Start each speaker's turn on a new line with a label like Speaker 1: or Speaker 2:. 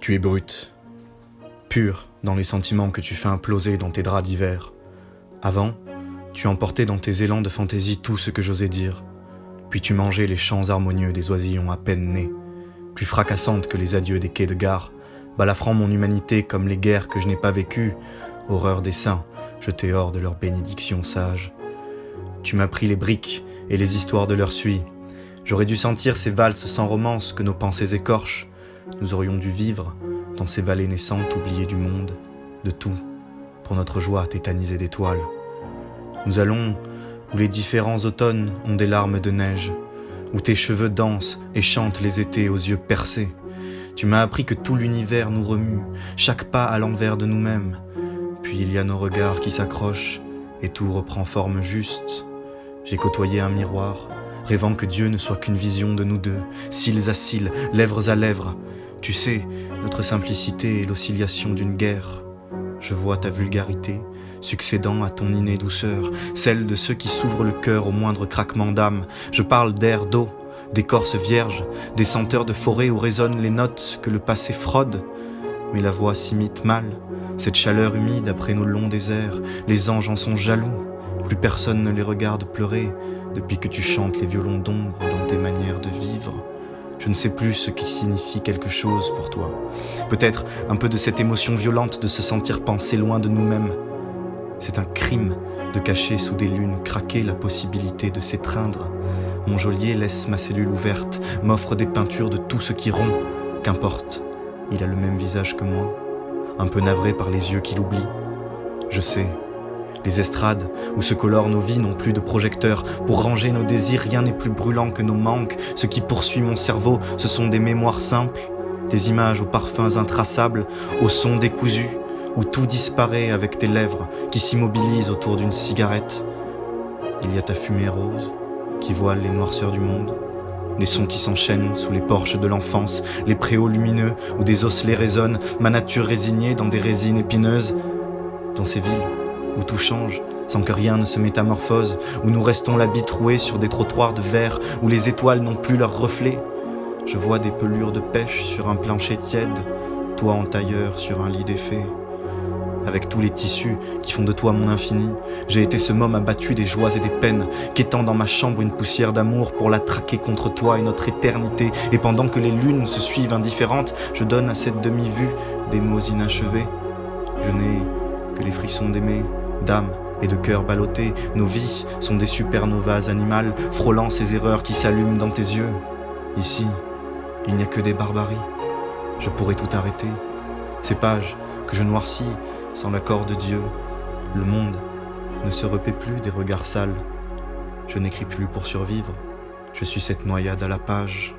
Speaker 1: Tu es brute, pure dans les sentiments que tu fais imploser dans tes draps d'hiver. Avant, tu emportais dans tes élans de fantaisie tout ce que j'osais dire. Puis tu mangeais les chants harmonieux des oisillons à peine nés, plus fracassantes que les adieux des quais de gare, balafrant mon humanité comme les guerres que je n'ai pas vécues, horreur des saints, jetés hors de leur bénédiction sage. Tu m'as pris les briques et les histoires de leur suie. J'aurais dû sentir ces valses sans romance que nos pensées écorchent. Nous aurions dû vivre dans ces vallées naissantes oubliées du monde, de tout, pour notre joie tétanisée d'étoiles. Nous allons où les différents automnes ont des larmes de neige, où tes cheveux dansent et chantent les étés aux yeux percés. Tu m'as appris que tout l'univers nous remue, chaque pas à l'envers de nous-mêmes. Puis il y a nos regards qui s'accrochent et tout reprend forme juste. J'ai côtoyé un miroir, rêvant que Dieu ne soit qu'une vision de nous deux, cils à cils, lèvres à lèvres. Tu sais, notre simplicité est l'oscillation d'une guerre. Je vois ta vulgarité, succédant à ton innée douceur, celle de ceux qui s'ouvrent le cœur au moindre craquement d'âme. Je parle d'air, d'eau, d'écorce vierge, des senteurs de forêt où résonnent les notes que le passé fraude. Mais la voix s'imite mal, cette chaleur humide après nos longs déserts. Les anges en sont jaloux, plus personne ne les regarde pleurer depuis que tu chantes les violons d'ombre dans tes manières de vivre. Je ne sais plus ce qui signifie quelque chose pour toi. Peut-être un peu de cette émotion violente de se sentir penser loin de nous-mêmes. C'est un crime de cacher sous des lunes craquées la possibilité de s'étreindre. Mon geôlier laisse ma cellule ouverte, m'offre des peintures de tout ce qui rompt. Qu'importe, il a le même visage que moi, un peu navré par les yeux qu'il oublie. Je sais, les estrades où se colorent nos vies n'ont plus de projecteurs. Pour ranger nos désirs, rien n'est plus brûlant que nos manques. Ce qui poursuit mon cerveau, ce sont des mémoires simples, des images aux parfums intraçables, aux sons décousus, où tout disparaît avec tes lèvres qui s'immobilisent autour d'une cigarette. Il y a ta fumée rose qui voile les noirceurs du monde, les sons qui s'enchaînent sous les porches de l'enfance, les préaux lumineux où des osselets résonnent, ma nature résignée dans des résines épineuses. Dans ces villes où tout change sans que rien ne se métamorphose, où nous restons l'habit troué sur des trottoirs de verre, où les étoiles n'ont plus leurs reflets. Je vois des pelures de pêche sur un plancher tiède, toi en tailleur sur un lit défait. Avec tous les tissus qui font de toi mon infini, j'ai été ce môme abattu des joies et des peines, quêtant dans ma chambre une poussière d'amour pour la traquer contre toi et notre éternité. Et pendant que les lunes se suivent indifférentes, je donne à cette demi-vue des mots inachevés. Je n'ai que les frissons d'aimer, d'âme et de cœur ballottés. Nos vies sont des supernovas animales, frôlant ces erreurs qui s'allument dans tes yeux. Ici, il n'y a que des barbaries. Je pourrais tout arrêter. Ces pages que je noircis sans l'accord de Dieu. Le monde ne se repaît plus des regards sales. Je n'écris plus pour survivre. Je suis cette noyade à la page.